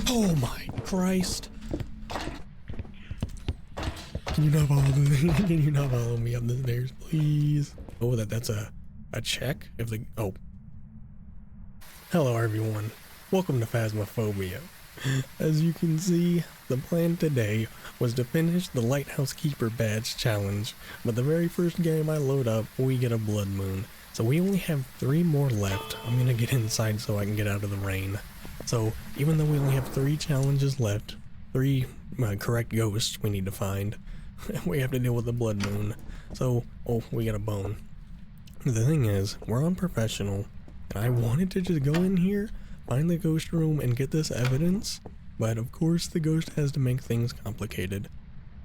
Oh my Christ. Can you not follow can you not follow me up the stairs, please? Oh, that's a check? If the oh. Hello everyone. Welcome to Phasmophobia. As you can see, the plan today was to finish the Lighthouse Keeper Badge challenge, but the very first game I load up, we get a blood moon. So we only have 3 more left. I'm gonna get inside so I can get out of the rain. So even though we only have 3 challenges left, 3 correct ghosts we need to find, we have to deal with the blood moon. So, oh, we got a bone. The thing is, we're on professional, and I wanted to just go in here, find the ghost room, and get this evidence, but of course the ghost has to make things complicated.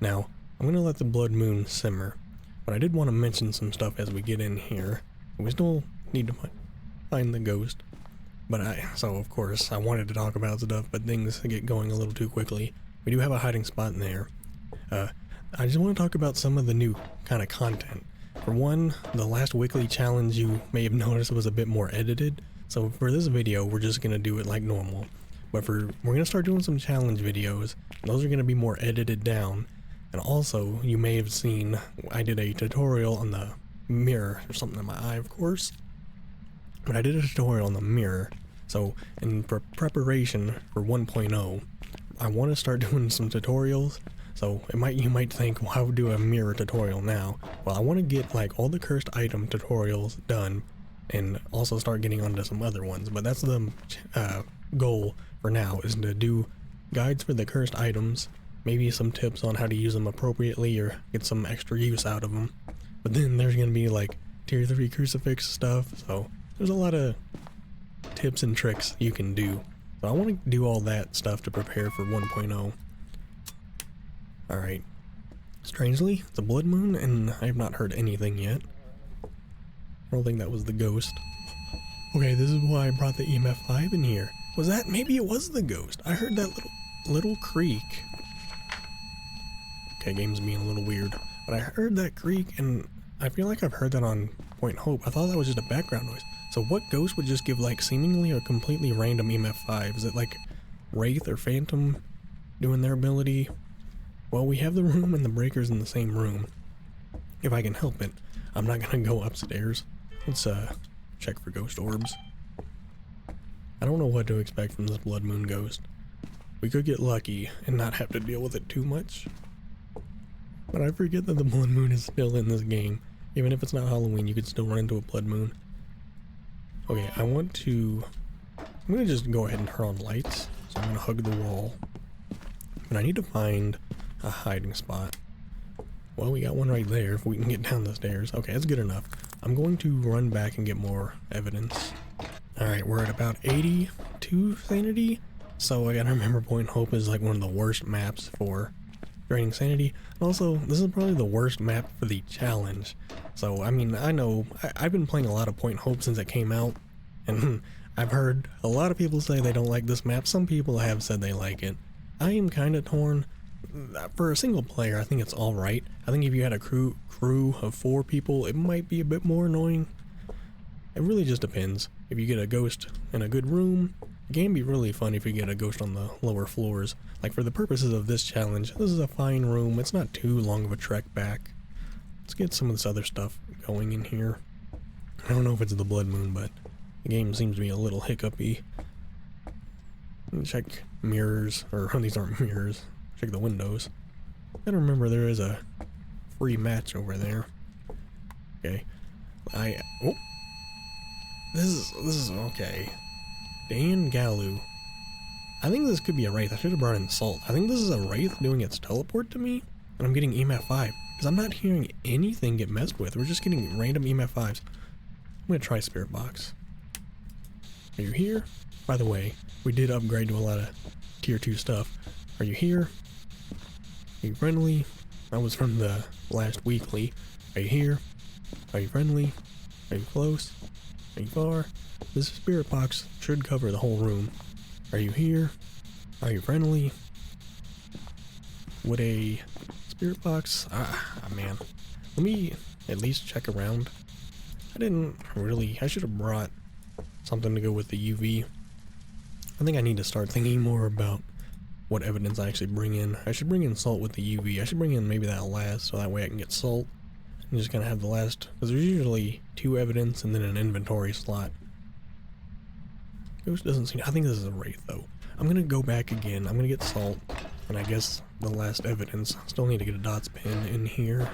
Now, I'm gonna let the blood moon simmer, but I did want to mention some stuff as we get in here. We still need to find the ghost, but so of course I wanted to talk about stuff, but things get going a little too quickly. We do have a hiding spot in there. I just want to talk about some of the new kind of content. For one, the last weekly challenge you may have noticed was a bit more edited, so for this video we're just going to do it like normal. But we're going to start doing some challenge videos, and those are going to be more edited down. And also, you may have seen I did a tutorial on the mirror, or something in my eye of course, but I did a tutorial on the mirror. So in preparation for 1.0, I want to start doing some tutorials. So you might think, why would do a mirror tutorial now? Well, I want to get like all the cursed item tutorials done, and also start getting onto some other ones. But that's the goal for now, is to do guides for the cursed items, maybe some tips on how to use them appropriately or get some extra use out of them. But then there's gonna be like tier 3 crucifix stuff, so there's a lot of tips and tricks you can do. So I want to do all that stuff to prepare for 1.0. Alright. Strangely, it's a blood moon, and I have not heard anything yet. I don't think that was the ghost. Okay, this is why I brought the EMF 5 in here. Was that? Maybe it was the ghost. I heard that little creak. Okay, game's being a little weird. But I heard that creak, and I feel like I've heard that on Point Hope. I thought that was just a background noise. So what ghost would just give like seemingly a completely random EMF 5? Is it like Wraith or Phantom doing their ability? Well, we have the room and the breakers in the same room. If I can help it. I'm not gonna go upstairs. Let's check for ghost orbs. I don't know what to expect from this blood moon ghost. We could get lucky and not have to deal with it too much. But I forget that the blood moon is still in this game. Even if it's not Halloween, you could still run into a blood moon. Okay, I'm gonna just go ahead and turn on lights. So I'm gonna hug the wall. But I need to find a hiding spot. Well, we got one right there if we can get down the stairs. Okay, that's good enough. I'm going to run back and get more evidence. Alright, we're at about 82 sanity. So I gotta remember Point Hope is like one of the worst maps for draining sanity. And also, this is probably the worst map for the challenge. So, I mean, I know, I've been playing a lot of Point Hope since it came out. And I've heard a lot of people say they don't like this map. Some people have said they like it. I am kind of torn. For a single player, I think it's alright. I think if you had a crew of 4 people, it might be a bit more annoying. It really just depends. If you get a ghost in a good room, it can be really fun if you get a ghost on the lower floors. Like for the purposes of this challenge, this is a fine room. It's not too long of a trek back. Let's get some of this other stuff going in here. I don't know if it's the blood moon, but the game seems to be a little hiccupy. Check mirrors, or these aren't mirrors. Check the windows. Gotta remember there is a free match over there. Okay. Oh. This is okay. Dan Galu. I think this could be a Wraith. I should have brought in Salt. I think this is a Wraith doing its teleport to me, and I'm getting EMF 5. Because I'm not hearing anything get messed with. We're just getting random EMF 5s. I'm gonna try Spirit Box. Are you here? By the way, we did upgrade to a lot of tier 2 stuff. Are you here? Are you friendly? That was from the last weekly. Are you here? Are you friendly? Are you close? Are you far? This Spirit Box should cover the whole room. Are you here? Are you friendly? Would a Spirit Box... man. Let me at least check around. I should have brought something to go with the UV. I think I need to start thinking more about what evidence I actually bring in. I should bring in salt with the UV. I should bring in maybe that last, so that way I can get salt. I'm just gonna have the last, because there's usually 2 evidence and then an inventory slot. Ghost doesn't seem, I think this is a wraith though. I'm gonna go back again, I'm gonna get salt, and I guess the last evidence. Still need to get a dots pin in here.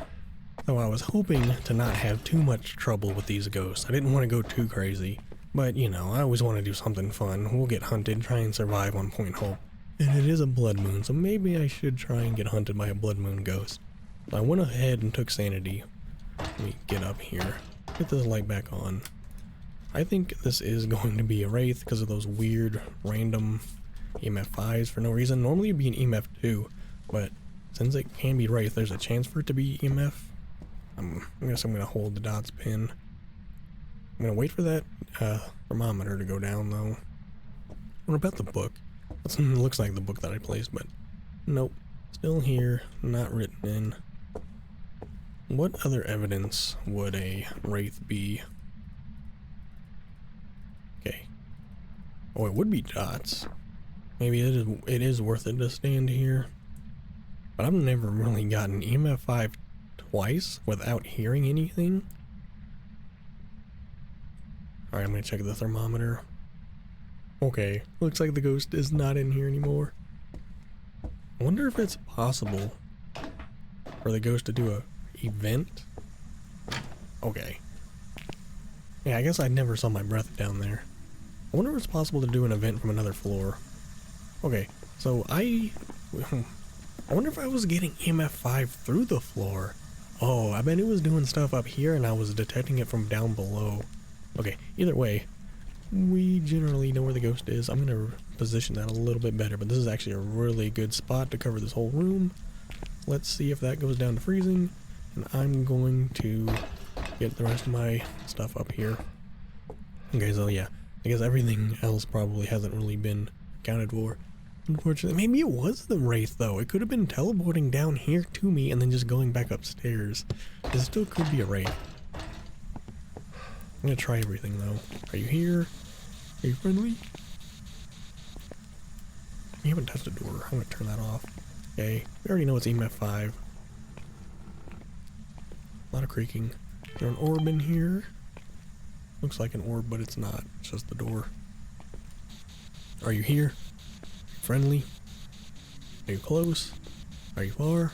Though I was hoping to not have too much trouble with these ghosts. I didn't want to go too crazy. But, you know, I always want to do something fun. We'll get hunted, try and survive on Point Hope. And it is a blood moon, so maybe I should try and get hunted by a blood moon ghost. So I went ahead and took sanity. Let me get up here. Get this light back on. I think this is going to be a wraith because of those weird random EMF 5s for no reason. Normally it'd be an EMF 2, but since it can be wraith, there's a chance for it to be EMF. I guess I'm going to hold the dots pin. I'm going to wait for that thermometer to go down though. What about the book? That looks like the book that I placed, but nope. Still here, not written in. What other evidence would a wraith be? Okay. Oh, it would be dots. Maybe it is worth it to stand here. But I've never really gotten EMF 5 twice without hearing anything. Alright, I'm gonna check the thermometer. Okay, looks like the ghost is not in here anymore. I wonder if it's possible for the ghost to do a event. Okay. Yeah, I guess I never saw my breath down there. I wonder if it's possible to do an event from another floor. Okay, so I wonder if I was getting EMF 5 through the floor. Oh, I bet it was doing stuff up here and I was detecting it from down below. Okay, either way, we generally know where the ghost is. I'm going to position that a little bit better, but this is actually a really good spot to cover this whole room. Let's see if that goes down to freezing, and I'm going to get the rest of my stuff up here. Okay, so yeah, I guess everything else probably hasn't really been accounted for. Unfortunately, maybe it was the wraith though. It could have been teleporting down here to me and then just going back upstairs. It still could be a wraith. I'm gonna try everything though. Are you here? Are you friendly? You haven't touched the door. I'm gonna turn that off. Okay, we already know it's EMF 5. A lot of creaking. Is there an orb in here? Looks like an orb, but it's not. It's just the door. Are you here? Friendly? Are you close? Are you far?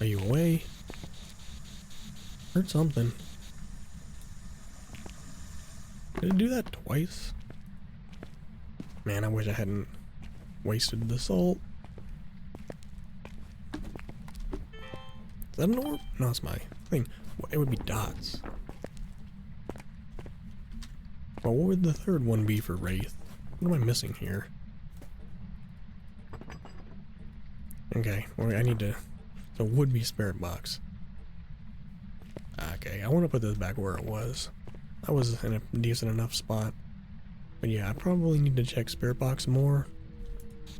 Are you away? Heard something. Did it do that twice? Man, I wish I hadn't wasted the salt. Is that an orb? No, it's my thing. It would be dots. Well, what would the third one be for wraith? What am I missing here? Okay, well, I need to... So would be spirit box. Okay, I want to put this back where it was. I was in a decent enough spot. But yeah, I probably need to check spirit box more.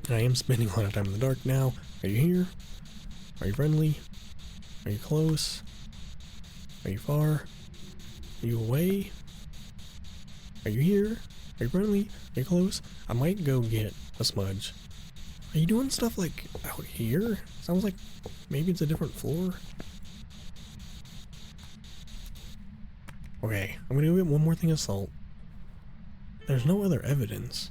I am spending a lot of time in the dark now. Are you here? Are you friendly? Are you close? Are you far? Are you away? Are you here? Are you friendly? Are you close? I might go get a smudge. Are you doing stuff like out here? Sounds like maybe it's a different floor. Okay, I'm gonna go get one more thing of salt. There's no other evidence.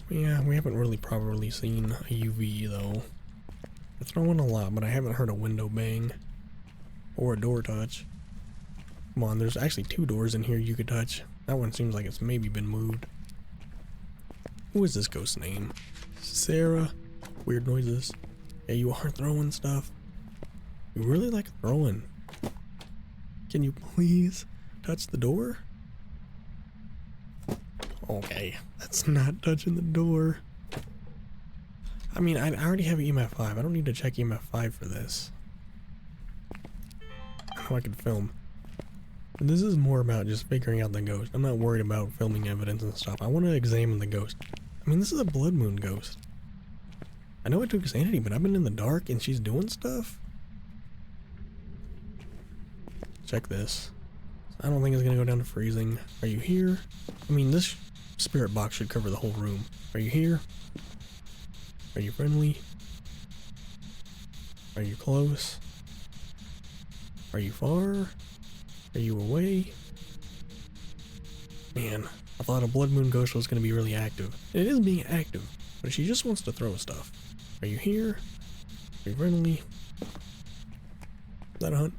Yeah, we haven't really properly seen a UV though. It's throwing a lot, but I haven't heard a window bang or a door touch. Come on, there's actually 2 doors in here you could touch. That one seems like it's maybe been moved. Who is this ghost's name? Sarah. Weird noises. Yeah, you are throwing stuff. You really like throwing. Can you please touch the door? Okay, that's not touching the door. I mean, I already have EMF 5. I don't need to check EMF 5 for this. I know I can film. But this is more about just figuring out the ghost. I'm not worried about filming evidence and stuff. I want to examine the ghost. I mean, this is a blood moon ghost. I know it took sanity, but I've been in the dark and she's doing stuff. Check this. I don't think it's gonna go down to freezing. Are you here? I mean, this spirit box should cover the whole room. Are you here? Are you friendly? Are you close? Are you far? Are you away? Man, I thought a blood moon ghost was gonna be really active. It is being active, but she just wants to throw stuff. Are you here? Are you friendly? Is that a hunt?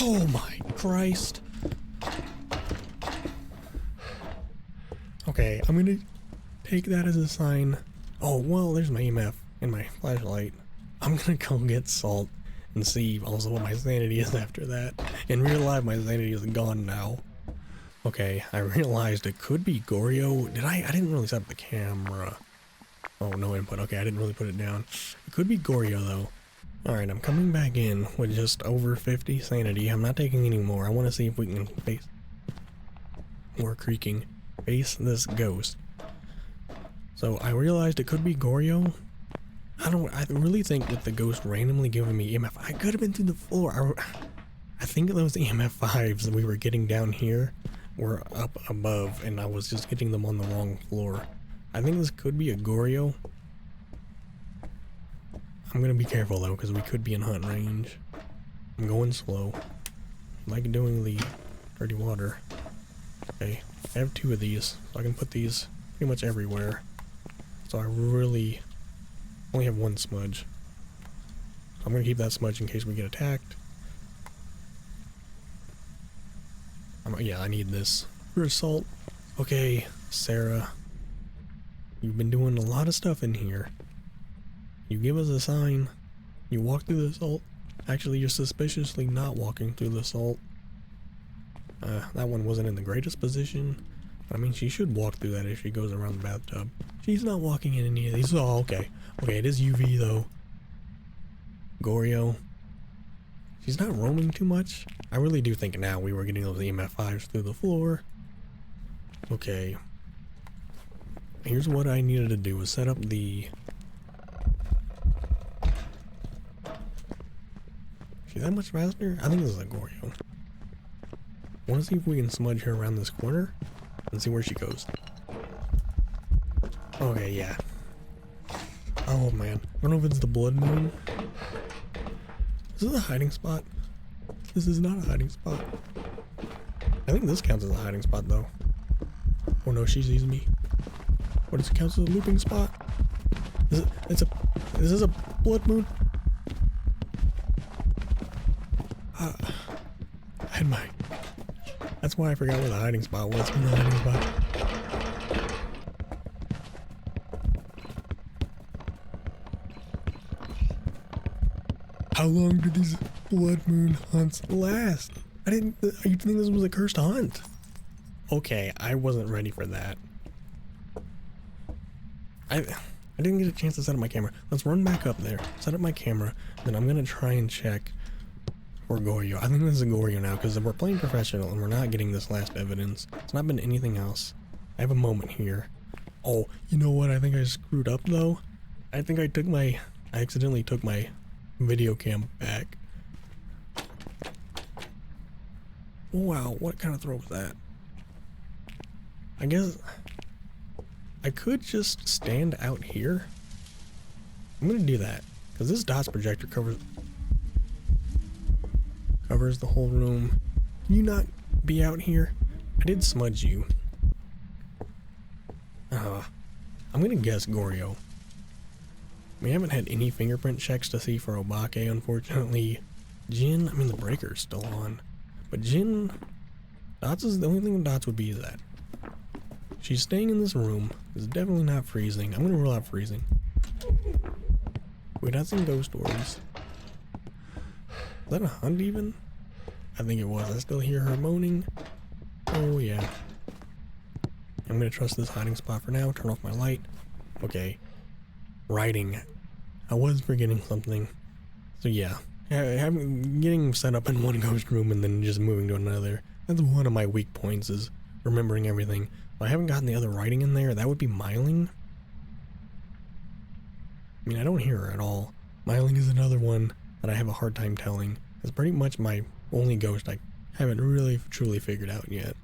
Oh my Christ. Okay, I'm gonna take that as a sign. Oh, well, there's my EMF and my flashlight. I'm gonna go get salt and see also what my sanity is after that. In real life, my sanity is gone now. Okay, I realized it could be Goryo. I didn't really set up the camera. Oh, no input. Okay, I didn't really put it down. It could be Goryo, though. Alright, I'm coming back in with just over 50 sanity. I'm not taking any more. I want to see if we can face... More creaking. Face this ghost. So, I realized it could be Goryo. I really think with the ghost randomly giving me EMF, I could have been through the floor. I think those EMF 5s that we were getting down here were up above, and I was just getting them on the wrong floor. I think this could be a Goryo. I'm gonna be careful though, because we could be in hunt range. I'm going slow. I like doing the dirty water. Okay, I have 2 of these, so I can put these pretty much everywhere. So I really only have 1 smudge. I'm gonna keep that smudge in case we get attacked. Yeah, I need this for salt. Okay, Sarah. You've been doing a lot of stuff in here. You give us a sign. You walk through the salt. Actually, you're suspiciously not walking through the salt. That one wasn't in the greatest position. I mean, she should walk through that if she goes around the bathtub. She's not walking in any of these. Oh, okay. Okay, it is UV though. Goryo. She's not roaming too much. I really do think now we were getting those EMF 5s through the floor. Okay. Here's what I needed to do was set up the... She's that much faster? I think this is a Goryo. I want to see if we can smudge her around this corner and see where she goes. Okay, yeah. Oh man. I don't know if it's the blood moon. Is this a hiding spot? This is not a hiding spot. I think this counts as a hiding spot though. Oh no, she sees me. What does it count as a looping spot? Is this a blood moon? I had my... That's why I forgot where the hiding spot was from the hiding spot. How long do these blood moon hunts last? You think this was a cursed hunt? Okay, I wasn't ready for that. I didn't get a chance to set up my camera. Let's run back up there, set up my camera, then I'm gonna try and check for Goryo. I think this is a Goryo now, because we're playing professional and we're not getting this last evidence. It's not been anything else. I have a moment here. Oh, you know what? I think I screwed up though. I think I accidentally took my video cam back. Wow, what kind of throw was that? I guess I could just stand out here. I'm gonna do that, because this DOTS projector covers the whole room. Can you not be out here? I did smudge you. I'm gonna guess Goryo. We haven't had any fingerprint checks to see for Obake, unfortunately. Jin, I mean the breaker's still on. But Jin, Dots is the only thing Dots would be is that. She's staying in this room. It's definitely not freezing. I'm gonna rule out freezing. Wait, that's some ghost stories. Is that a hunt even? I think it was. I still hear her moaning. Oh yeah. I'm gonna trust this hiding spot for now. Turn off my light. Okay. Writing. I was forgetting something. So yeah. Getting set up in one ghost room and then just moving to another. That's one of my weak points, is remembering everything. If I haven't gotten the other writing in there, that would be Myling. I mean, I don't hear her at all. Myling is another one that I have a hard time telling. It's pretty much my only ghost I haven't really truly figured out yet.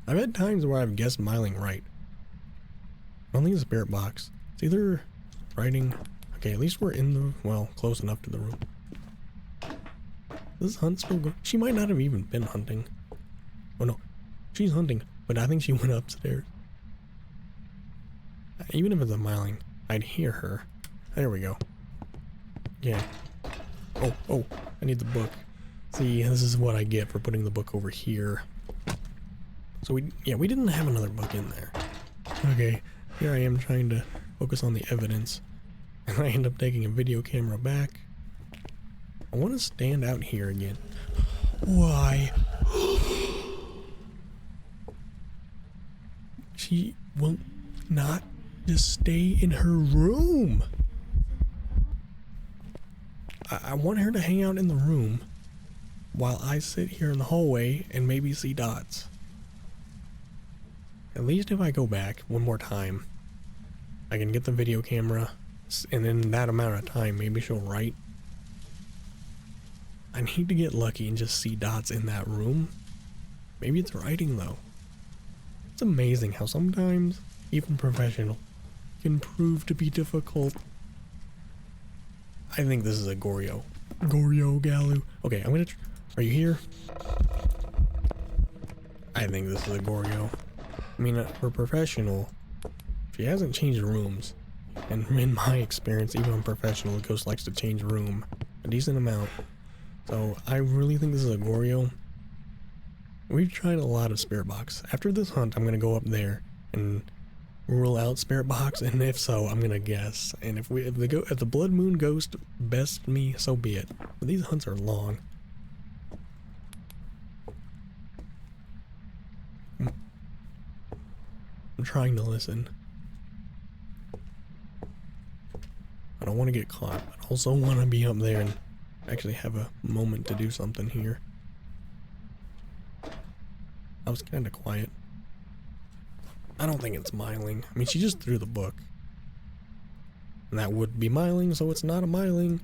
I've had times where I've guessed Myling right. I don't think it's a spirit box. It's either writing. Okay, at least we're in the, well, close enough to the room. This hunt still go? She might not have even been hunting. Oh no, she's hunting, but I think she went upstairs. Even if it's a Myling, I'd hear her. There we go. Yeah. Oh, I need the book. See, this is what I get for putting the book over here. So we didn't have another book in there. Okay, here I am trying to focus on the evidence. And I end up taking a video camera back. I want to stand out here again. Why? She will not just stay in her room. I want her to hang out in the room while I sit here in the hallway and maybe see dots. At least if I go back one more time, I can get the video camera, and in that amount of time, maybe she'll write. I need to get lucky and just see dots in that room. Maybe it's writing though. It's amazing how sometimes, even professional, can prove to be difficult. I think this is a Goryo. Goryo Galu. Okay, I'm gonna are you here? I think this is a Goryo. I mean, for professional, she hasn't changed rooms. And in my experience, even on professional, a ghost likes to change room a decent amount. So I really think this is a Goryo. We've tried a lot of spirit box. After this hunt, I'm gonna go up there and rule out spirit box, and if so, I'm gonna guess. And if the blood moon ghost bests me, so be it. But these hunts are long. I'm trying to listen. I don't want to get caught, but I also want to be up there and actually have a moment to do something here. I was kind of quiet. I don't think it's Myling. I mean, she just threw the book. And that would be Myling, so it's not a Myling.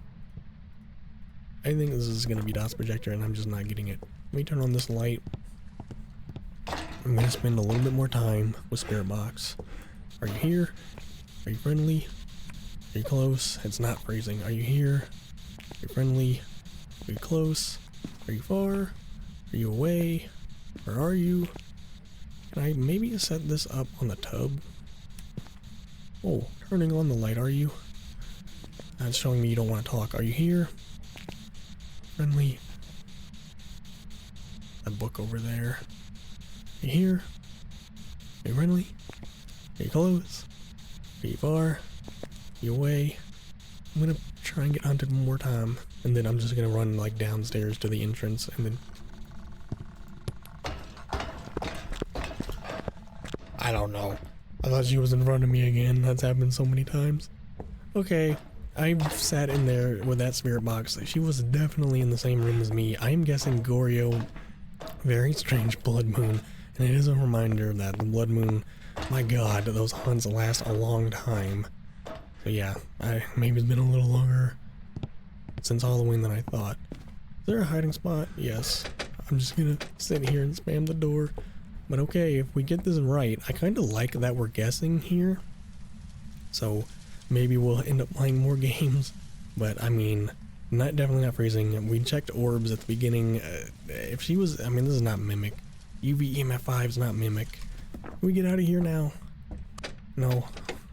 I think this is going to be Dot's projector, and I'm just not getting it. Let me turn on this light. I'm going to spend a little bit more time with Spirit Box. Are you here? Are you friendly? Are you close? It's not freezing. Are you here? Are you friendly? Are you close? Are you far? Are you away? Where are you? Can I maybe set this up on the tub? Oh, turning on the light, are you? That's showing me you don't want to talk. Are you here? Friendly? That book over there. Are you here? Are you friendly? Are you close? Are you far? Are you away? I'm gonna try and get hunted one more time, and then I'm just gonna run like downstairs to the entrance, and then I don't know. I thought she was in front of me again. That's happened so many times. Okay, I sat in there with that spirit box. She was definitely in the same room as me. I'm guessing Goryo. Very strange blood moon. And it is a reminder that the blood moon, my god, those hunts last a long time. So yeah, maybe it's been a little longer since Halloween than I thought. Is there a hiding spot? Yes. I'm just gonna sit here and spam the door. But okay, if we get this right, I kind of like that we're guessing here. So maybe we'll end up playing more games. But I mean, definitely not freezing. We checked orbs at the beginning. If she was, I mean, this is not Mimic. UV EMF 5 is not Mimic. Can we get out of here now? No.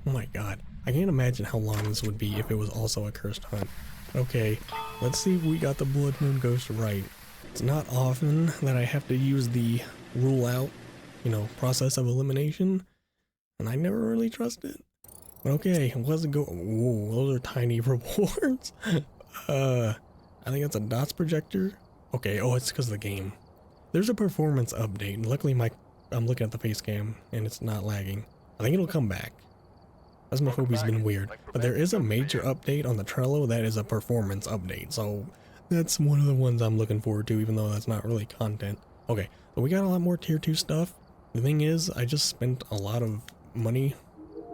Oh my god. I can't imagine how long this would be if it was also a cursed hunt. Okay, let's see if we got the Blood Moon Ghost right. It's not often that I have to use the rule out, process of elimination, and I never really trust it. But okay, what's it go? Whoa, those are tiny rewards. I think that's a dots projector. Okay, oh, it's because of the game. There's a performance update. Luckily, I'm looking at the face cam and it's not lagging. I think it'll come back. Phasmophobia's been weird, but there is a major update on the Trello that is a performance update. So that's one of the ones I'm looking forward to, even though that's not really content. Okay, so we got a lot more tier 2 stuff. The thing is, I just spent a lot of money.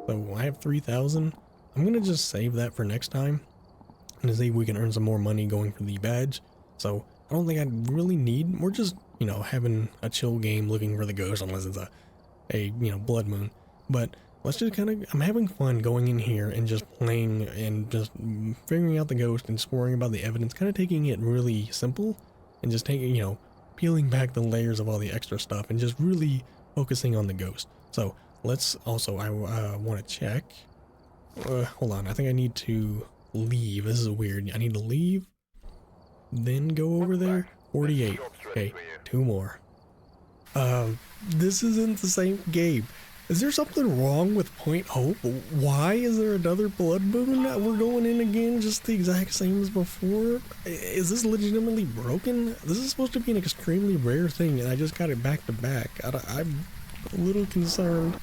So I have 3,000. I'm gonna just save that for next time and see if we can earn some more money going for the badge. So I don't think I really need, we're just you know, having a chill game looking for the ghost unless it's a you know, blood moon. But let's just kind of, I'm having fun going in here and just playing and just figuring out the ghost and just worrying about the evidence, kind of taking it really simple and just taking, you know, peeling back the layers of all the extra stuff and just really focusing on the ghost. So let's also, I want to check. Hold on, I think I need to leave. This is weird. I need to leave, then go over there. 48. Okay, 2 more. This isn't the same game. Is there something wrong with Point Hope? Why is there another blood moon that we're going in again just the exact same as before? Is this legitimately broken? This is supposed to be an extremely rare thing and I just got it back to back. I'm a little concerned.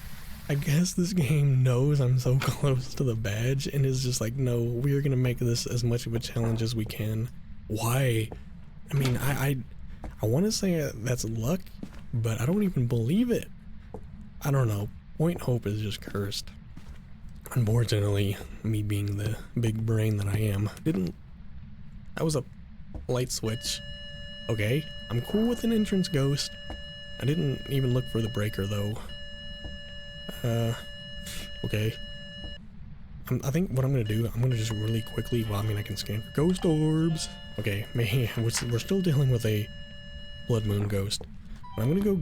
I guess this game knows I'm so close to the badge and is just like, no, we're gonna make this as much of a challenge as we can. Why? I mean, I want to say that's luck, but I don't even believe it. I don't know. Point Hope is just cursed. Unfortunately, me being the big brain that I am, that was a light switch. Okay, I'm cool with an entrance ghost. I didn't even look for the breaker though. Okay. I think what I'm gonna do, I'm gonna just really quickly, well, I mean, I can scan for ghost orbs. Okay, man, we're still dealing with a blood moon ghost. I'm gonna go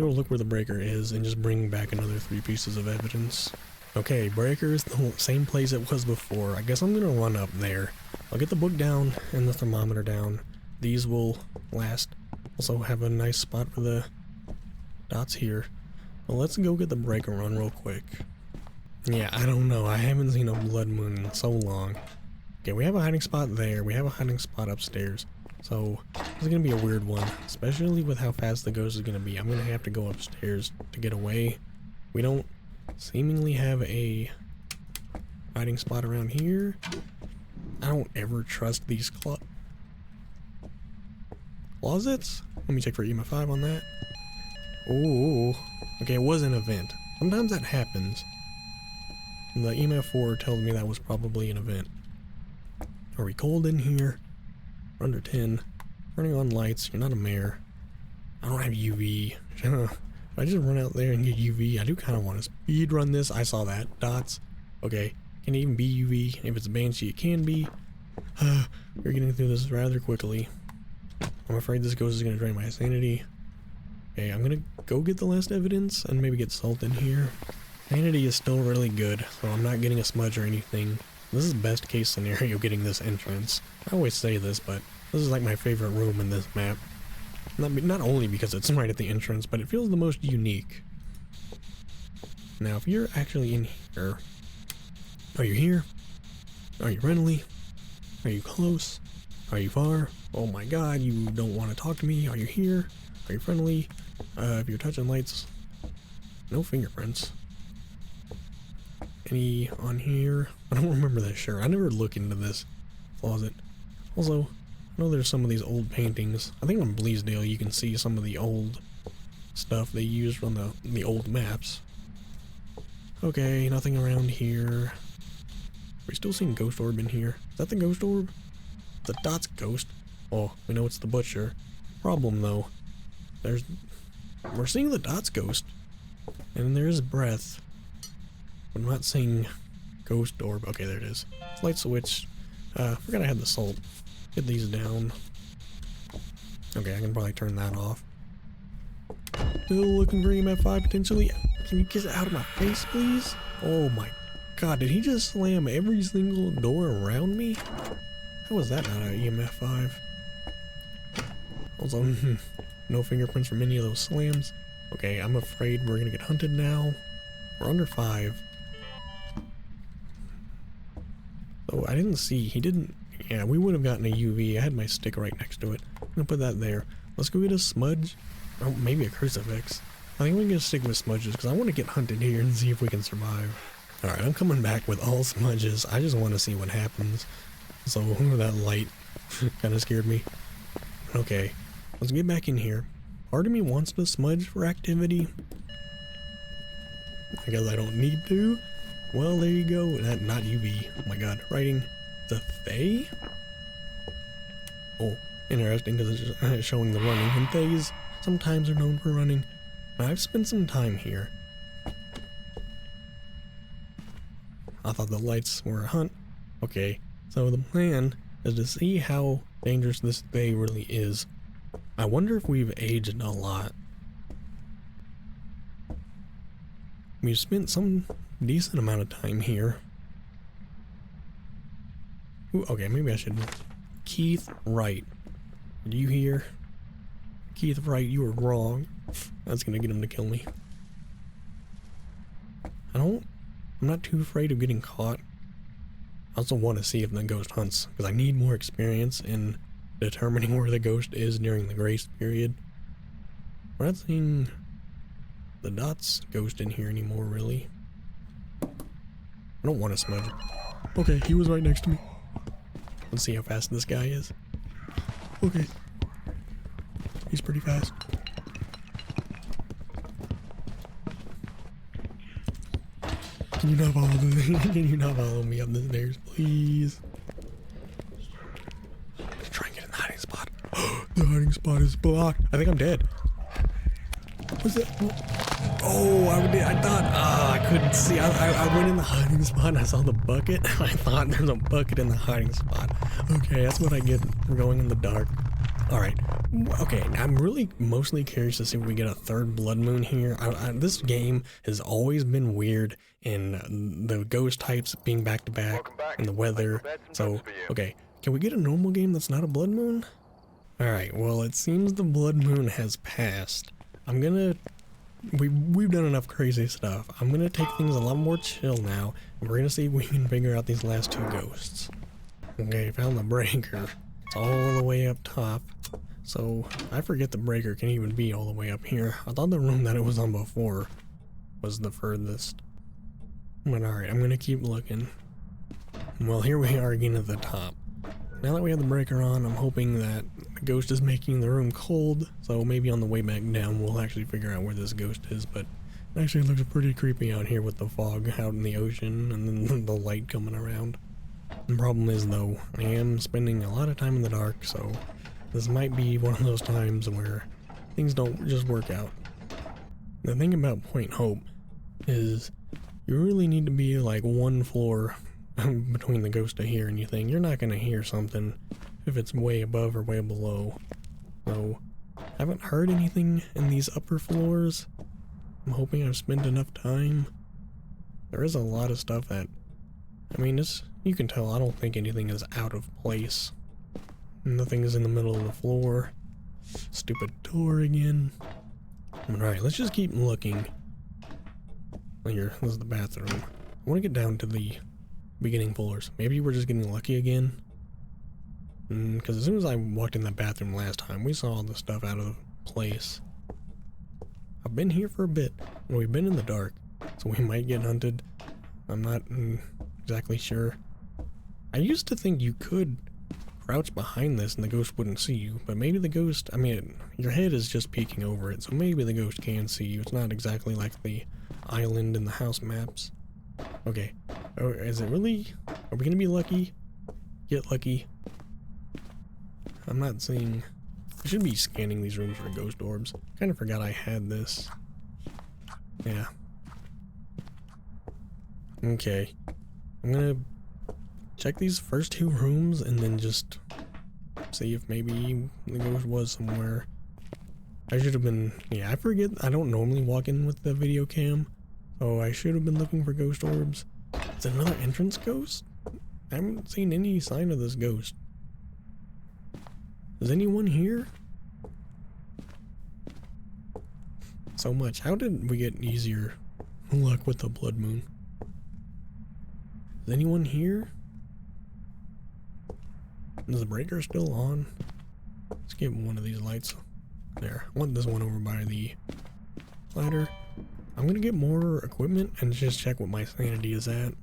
look where the breaker is and just bring back another 3 pieces of evidence. Okay, breaker is the same place it was before. I guess I'm gonna run up there. I'll get the book down and the thermometer down. These will last. Also have a nice spot for the dots here. Well, let's go get the breaker run real quick. Yeah, I don't know. I haven't seen a blood moon in so long. Okay, we have a hiding spot there. We have a hiding spot upstairs. So, this is going to be a weird one, especially with how fast the ghost is going to be. I'm going to have to go upstairs to get away. We don't seemingly have a hiding spot around here. I don't ever trust these closets. Let me check for EMF 5 on that. Oh, okay, it was an event. Sometimes that happens. The EMF 4 tells me that was probably an event. Are we cold in here? We're under 10. Turning on lights. You're not a mayor. I don't have UV. If I just run out there and get UV, I do kind of want to speed run this. I saw that. Dots. Okay. Can it even be UV? If it's a Banshee, it can be. We're getting through this rather quickly. I'm afraid this ghost is going to drain my sanity. Okay, I'm going to go get the last evidence and maybe get salt in here. Sanity is still really good, so I'm not getting a smudge or anything. This is best case scenario getting this entrance. I always say this, but this is like my favorite room in this map. Not only because it's right at the entrance, but it feels the most unique. Now, if you're actually in here, are you here? Are you friendly? Are you close? Are you far? Oh my god, you don't want to talk to me. Are you here? Are you friendly? If you're touching lights, no fingerprints. Any on here? I don't remember that shirt. I never look into this closet. Also, I know there's some of these old paintings. I think on Bleasdale you can see some of the old stuff they used from the old maps. Okay, nothing around here. We still seeing ghost orb in here. Is that the ghost orb? The dot's ghost. Oh, we know it's the butcher. Problem though, we're seeing the dot's ghost, and there's breath. I'm not seeing ghost orb. Okay, there it is. Light switch. Forgot I had the salt. Get these down. Okay, I can probably turn that off. Still looking for EMF 5 potentially. Can you get out of my face, please? Oh my god, did he just slam every single door around me? How was that not an EMF 5? Also, no fingerprints from any of those slams. Okay, I'm afraid we're gonna get hunted now. We're under 5. Oh, I didn't see. He didn't. Yeah, we would have gotten a UV. I had my stick right next to it. I'm gonna put that there. Let's go get a smudge. Oh, maybe a crucifix. I think we're gonna stick with smudges because I want to get hunted here and see if we can survive. Alright, I'm coming back with all smudges. I just want to see what happens. So, that light kind of scared me. Okay, let's get back in here. Part of me wants to smudge for activity. I guess I don't need to. Well, there you go. Not UV. Oh my god. Writing the Fae? Oh, interesting because it's showing the running, and Thays sometimes are known for running. I've spent some time here. I thought the lights were a hunt. Okay, so the plan is to see how dangerous this day really is. I wonder if we've aged a lot. We've spent some decent amount of time here. Ooh, okay, maybe I should... Keith Wright. Did you hear? Keith Wright, you were wrong. That's gonna get him to kill me. I'm not too afraid of getting caught. I also want to see if the ghost hunts, because I need more experience in determining where the ghost is during the grace period. We're not seeing the dots ghost in here anymore, really. I don't want to smudge. Okay, he was right next to me. Let's see how fast this guy is. Okay. He's pretty fast. Can you not follow me up the stairs, please? Try and get in the hiding spot. The hiding spot is blocked. I think I'm dead. What's that? Oh, I thought, I couldn't see. I went in the hiding spot and I saw the bucket. I thought there's a bucket in the hiding spot. Okay, that's what I get for going in the dark. Alright, okay, I'm really mostly curious to see if we get a third blood moon here. This game has always been weird in the ghost types being back to back and the weather. So, okay, can we get a normal game that's not a blood moon? Alright, well, it seems the blood moon has passed. We've done enough crazy stuff. I'm gonna take things a lot more chill now. And we're gonna see if we can figure out these last two ghosts. Okay, found the breaker. It's all the way up top. So, I forget the breaker can even be all the way up here. I thought the room that it was on before was the furthest. But alright, I'm gonna keep looking. Well, here we are again at the top. Now that we have the breaker on, I'm hoping that the ghost is making the room cold, so maybe on the way back down we'll actually figure out where this ghost is, but it actually looks pretty creepy out here with the fog out in the ocean and then the light coming around. The problem is though, I am spending a lot of time in the dark, so this might be one of those times where things don't just work out. The thing about Point Hope is you really need to be like one floor between the ghost to hear anything. You're not going to hear something if it's way above or way below. So, I haven't heard anything in these upper floors. I'm hoping I've spent enough time. There is a lot of stuff that, I mean, you can tell I don't think anything is out of place. Nothing is in the middle of the floor. Stupid door again. Alright, let's just keep looking. Here, this is the bathroom. I want to get down to the beginning floors. Maybe we're just getting lucky again. Because as soon as I walked in that bathroom last time, we saw all the stuff out of place. I've been here for a bit, and we've been in the dark, so we might get hunted. I'm not exactly sure. I used to think you could crouch behind this and the ghost wouldn't see you, but maybe the ghost, I mean, your head is just peeking over it, so maybe the ghost can see you. It's not exactly like the island in the house maps. Okay, oh, is it really? Are we gonna be lucky? Get lucky. I'm not seeing... I should be scanning these rooms for ghost orbs. Kind of forgot I had this. Yeah. Okay. I'm gonna check these first two rooms and then just see if maybe the ghost was somewhere. I should have been... Yeah, I forget. I don't normally walk in with the video cam. So I should have been looking for ghost orbs. Is it another entrance ghost? I haven't seen any sign of this ghost. Is anyone here? So much. How did we get easier luck with the blood moon? Is anyone here? Is the breaker still on? Let's get one of these lights. There. I want this one over by the ladder. I'm gonna get more equipment and just check what my sanity is at.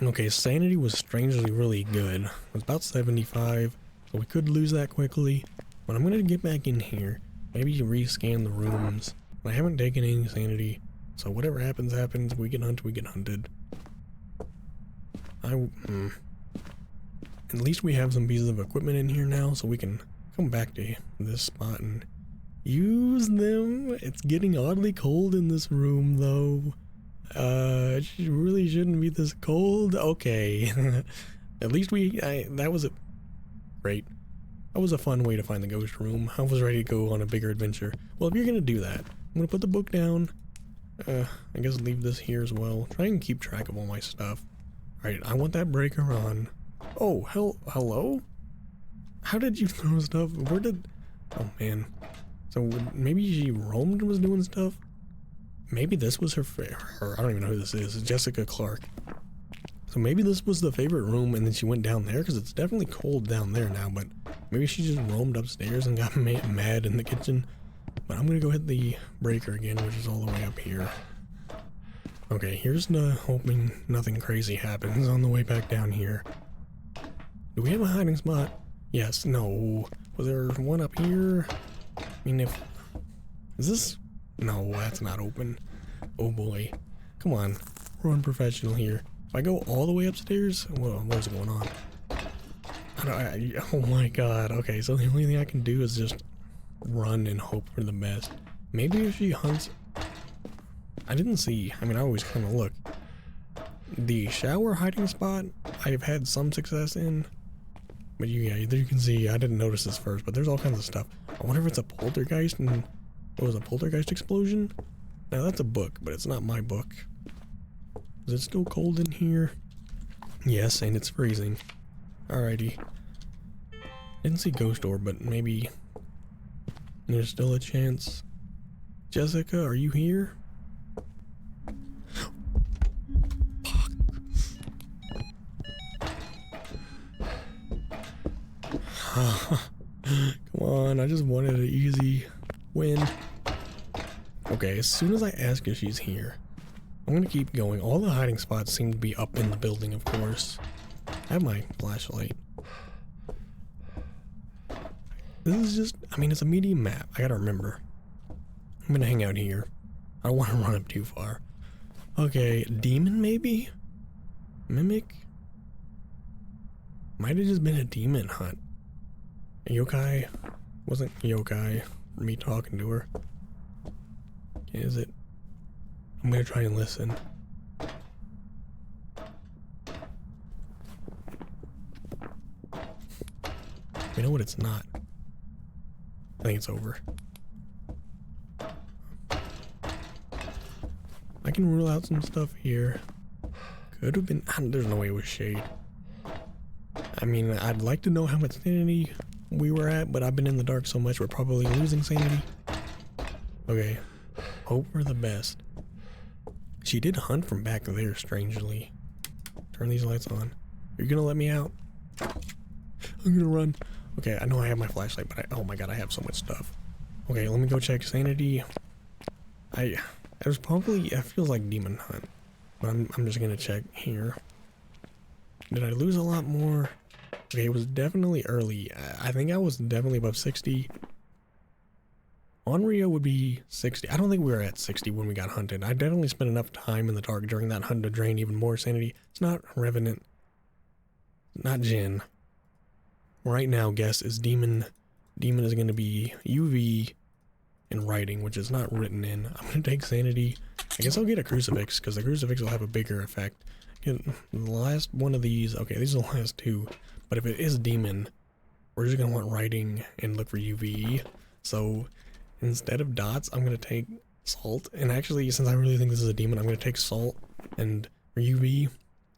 Okay, sanity was strangely really good. It was about 75, so we could lose that quickly. But I'm gonna get back in here. Maybe rescan the rooms. I haven't taken any sanity, so whatever happens, happens. We get hunted, we get hunted. At least we have some pieces of equipment in here now, so we can come back to this spot and use them. It's getting oddly cold in this room though. It really shouldn't be this cold. Okay. At least that was a great. That was a fun way to find the ghost room. I was ready to go on a bigger adventure. Well, if you're gonna do that, I'm gonna put the book down. I guess leave this here as well. Try and keep track of all my stuff. Alright, I want that breaker on. Oh, hello? How did you throw stuff? Oh man. So maybe she roamed and was doing stuff? Maybe this was her, I don't even know who this is. It's Jessica Clark. So maybe this was the favorite room and then she went down there because it's definitely cold down there now, but maybe she just roamed upstairs and got mad in the kitchen. But I'm gonna go hit the breaker again, which is all the way up here. Okay, here's the hoping nothing crazy happens on the way back down here. Do we have a hiding spot? Yes, no. Was there one up here? I mean, is this? No, that's not open. Oh boy. Come on, we're unprofessional here. If I go all the way upstairs, what's going on? Oh my god, okay, so the only thing I can do is just run and hope for the best. Maybe if she hunts... I didn't see, I mean I always kind of look. The shower hiding spot, I've had some success in. But yeah, you can see, I didn't notice this first, but there's all kinds of stuff. I wonder if it's a poltergeist and... What was a poltergeist explosion? Now that's a book, but it's not my book. Is it still cold in here? Yes, and it's freezing. Alrighty. Didn't see ghost orb, but maybe there's still a chance. Jessica, are you here? Come on, I just wanted an easy win. Okay, as soon as I ask if she's here, I'm gonna keep going. All the hiding spots seem to be up in the building, of course. I have my flashlight. This is just, I mean, it's a medium map. I gotta remember. I'm gonna hang out here. I don't want to run up too far. Okay, demon maybe? Mimic? Might have just been a demon hunt. Yokai? Wasn't yokai me talking to her. Is it? I'm gonna try and listen. You know what? It's not. I think it's over. I can rule out some stuff here. Could have been. There's no way it was shade. I mean, I'd like to know how much sanity we were at, but I've been in the dark so much we're probably losing sanity. Okay. Hope for the best. She did hunt from back there, strangely. Turn these lights on. You're gonna let me out? I'm gonna run. Okay, I know I have my flashlight, but oh my god, I have so much stuff. Okay, let me go check sanity. It feels like demon hunt. But I'm just gonna check here. Did I lose a lot more? Okay, it was definitely early. I think I was definitely above 60. On Rio would be 60. I don't think we were at 60 when we got hunted. I definitely spent enough time in the dark during that hunt to drain even more sanity. It's not Revenant. Not Jinn. Right now, guess is Demon. Demon is going to be UV in writing, which is not written in. I'm going to take sanity. I guess I'll get a crucifix, because the crucifix will have a bigger effect. Get the last one of these. Okay, these are the last two. But if it is Demon, we're just going to want writing and look for UV. So instead of dots, I'm going to take salt. And actually, since I really think this is a demon, I'm going to take salt and UV.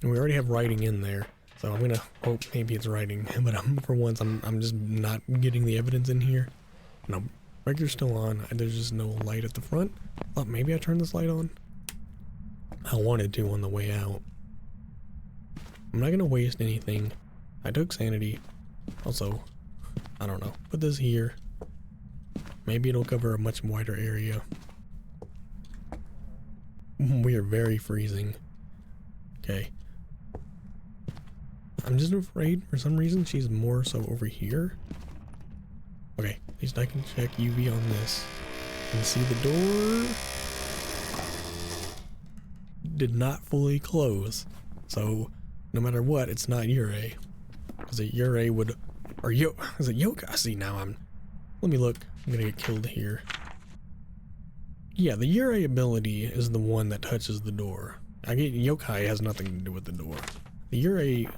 And we already have writing in there. So I'm going to hope maybe it's writing. But for once, I'm just not getting the evidence in here. No, breaker's still on. There's just no light at the front. Thought maybe I turned this light on. I wanted to on the way out. I'm not going to waste anything. I took sanity. Also, I don't know. Put this here. Maybe it'll cover a much wider area. We are very freezing. Okay. I'm just afraid for some reason she's more so over here. Okay, at least I can check UV on this. And see the door did not fully close. So no matter what, it's not Ure. Because a Ure would Or is it Yokai? See, now let me look. I'm gonna get killed here. Yeah, the Yurei ability is the one that touches the door. I get Yokai has nothing to do with the door. The Yurei,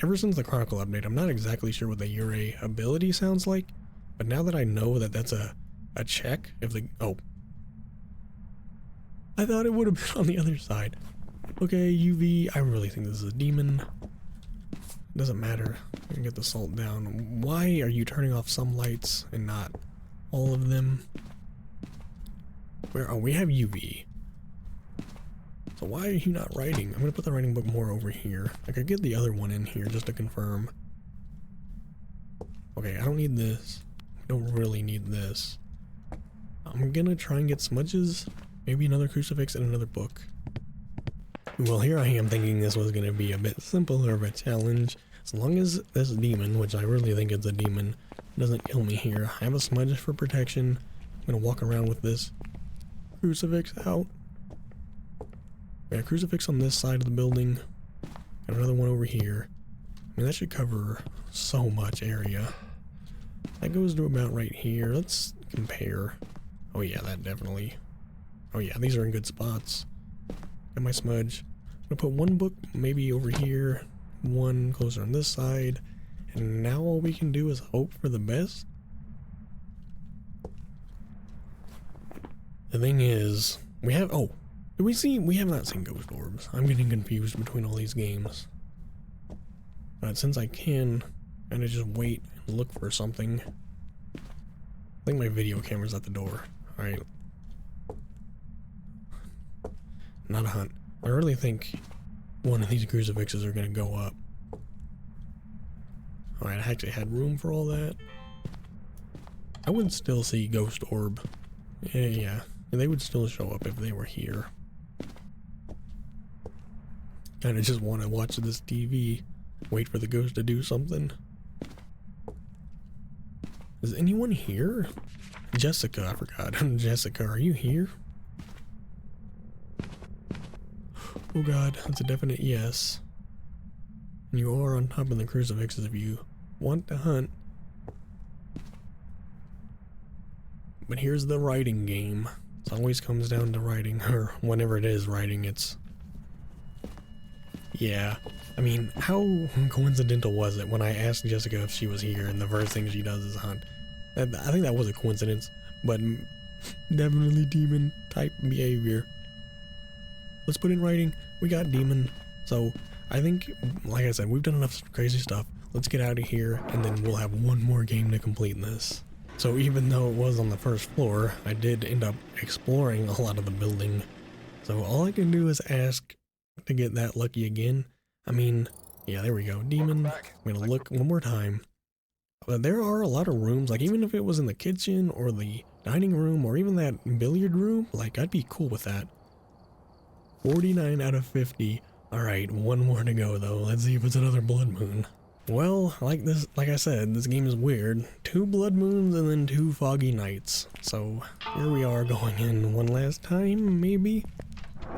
ever since the Chronicle update, I'm not exactly sure what the Yurei ability sounds like, but now that I know that that's a check, if the, oh. I thought it would have been on the other side. Okay, UV, I really think this is a demon. Doesn't matter. I can get the salt down. Why are you turning off some lights and not all of them? Where, oh, we have UV. So why are you not writing? I'm gonna put the writing book more over here. I could get the other one in here just to confirm. Okay, I don't need this. I don't really need this. I'm gonna try and get smudges. Maybe another crucifix and another book. Well, here I am thinking this was gonna be a bit simpler of a challenge. As long as this demon, which I really think it's a demon, doesn't kill me here. I have a smudge for protection. I'm gonna walk around with this crucifix out. We got a crucifix on this side of the building. Got another one over here. I mean, that should cover so much area. That goes to about right here. Let's compare. Oh yeah, that definitely. Oh yeah, these are in good spots. Got my smudge. I'm gonna put one book maybe over here, one closer on this side, and now all we can do is hope for the best. The thing is, we have, oh, we have not seen ghost orbs. I'm getting confused between all these games. But since I can kind of just wait and look for something. I think my video camera's at the door. Alright. Not a hunt. I really think one of these crucifixes are gonna go up. Alright, I actually had room for all that. I would still see ghost orb. Yeah, they would still show up if they were here. Kinda just want to watch this TV. Wait for the ghost to do something. Is anyone here? Jessica, I forgot. Jessica, are you here? Oh god, that's a definite yes. You are on top of the crucifixes if you want to hunt. But here's the writing game. It always comes down to writing, or whenever it is writing, it's... Yeah. I mean, how coincidental was it when I asked Jessica if she was here and the first thing she does is hunt? I think that was a coincidence, but definitely demon type behavior. Let's put in writing. We got demon. So I think, like I said, we've done enough crazy stuff. Let's get out of here and then we'll have one more game to complete this. So even though it was on the first floor, I did end up exploring a lot of the building. So all I can do is ask to get that lucky again. I mean, yeah, there we go. Demon. I'm gonna look one more time. But there are a lot of rooms, like even if it was in the kitchen or the dining room or even that billiard room, like I'd be cool with that. 49 out of 50. Alright, one more to go though. Let's see if it's another blood moon. Well, like I said, this game is weird. 2 blood moons and then 2 foggy nights. So here we are going in one last time, maybe?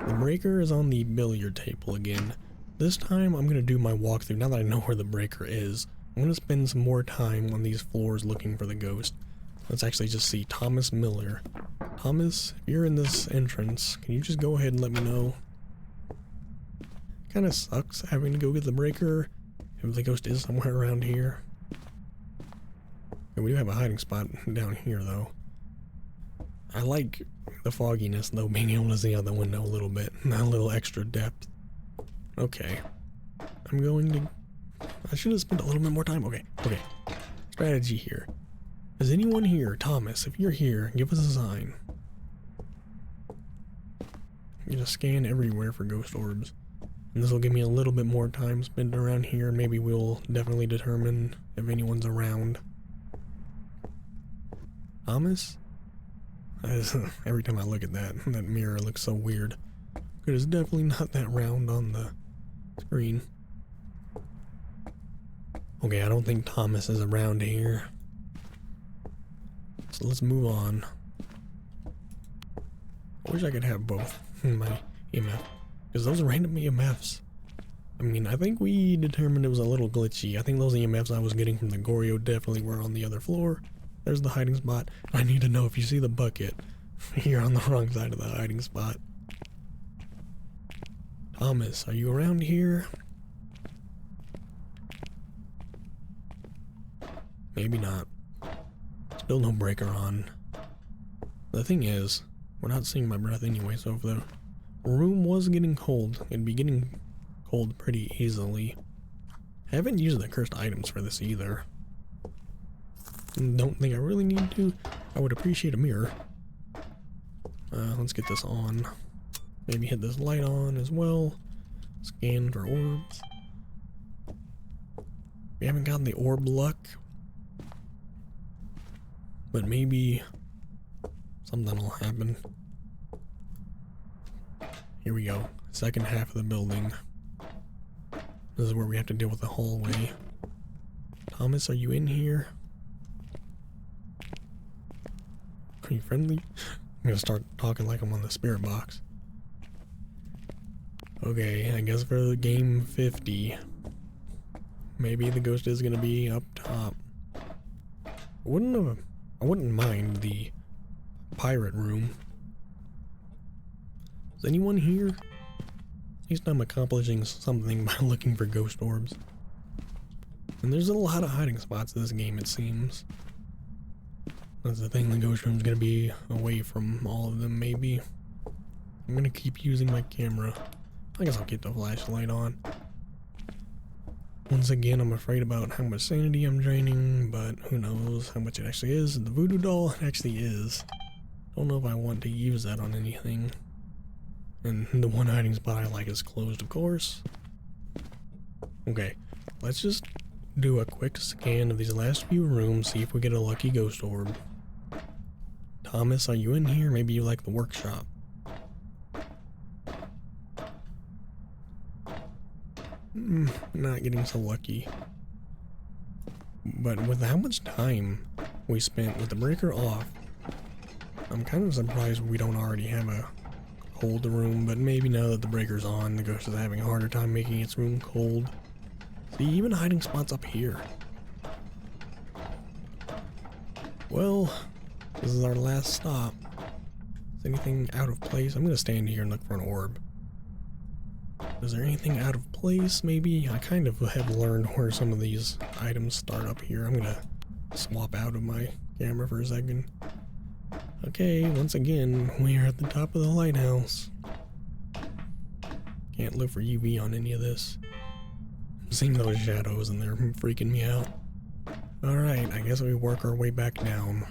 The breaker is on the billiard table again. This time I'm gonna do my walkthrough now that I know where the breaker is. I'm gonna spend some more time on these floors looking for the ghost. Let's actually just see Thomas Miller. Thomas, if you're in this entrance, can you just go ahead and let me know? Kinda sucks having to go get the breaker if the ghost is somewhere around here. And we do have a hiding spot down here though. I like the fogginess though, being able to see out the window a little bit, a little extra depth. Okay. I'm going to... I should have spent a little bit more time. Okay. Strategy here. Is anyone here? Thomas, if you're here, give us a sign. I'm gonna scan everywhere for ghost orbs. And this will give me a little bit more time spent around here. Maybe we'll definitely determine if anyone's around. Thomas? Every time I look at that mirror looks so weird. But it's definitely not that round on the screen. Okay, I don't think Thomas is around here. So let's move on. I wish I could have both in my EMF. Because those are random EMFs. I mean, I think we determined it was a little glitchy. I think those EMFs I was getting from the Goryo definitely were on the other floor. There's the hiding spot. I need to know if you see the bucket. You're on the wrong side of the hiding spot. Thomas, are you around here? Maybe not. Still no breaker on. The thing is, we're not seeing my breath anyway, so if the room was getting cold, it'd be getting cold pretty easily. I haven't used the cursed items for this either. Don't think I really need to. I would appreciate a mirror. Let's get this on. Maybe hit this light on as well. Scan for orbs. We haven't gotten the orb luck. But maybe something will happen. Here we go. Second half of the building. This is where we have to deal with the hallway. Thomas, are you in here? Are you friendly? I'm gonna start talking like I'm on the spirit box. Okay, I guess for game 50, maybe the ghost is gonna be up top. I wouldn't mind the pirate room. Is anyone here? At least I'm accomplishing something by looking for ghost orbs. And there's a lot of hiding spots in this game, it seems. That's the thing, the ghost room's gonna be away from all of them, maybe. I'm gonna keep using my camera. I guess I'll get the flashlight on. Once again, I'm afraid about how much sanity I'm draining, but who knows how much it actually is. The voodoo doll actually is. Don't know if I want to use that on anything. And the one hiding spot I like is closed, of course. Okay, let's just do a quick scan of these last few rooms, see if we get a lucky ghost orb. Thomas, are you in here? Maybe you like the workshop. Not getting so lucky. But with how much time we spent with the breaker off, I'm kind of surprised we don't already have a cold room, but maybe now that the breaker's on, the ghost is having a harder time making its room cold. See, even hiding spots up here. Well, this is our last stop. Is anything out of place? I'm gonna stand here and look for an orb. Is there anything out of place, maybe? I kind of have learned where some of these items start up here. I'm gonna swap out of my camera for a second. Okay, once again, we are at the top of the lighthouse. Can't look for UV on any of this. I'm seeing those shadows and they're freaking me out. Alright, I guess we work our way back down.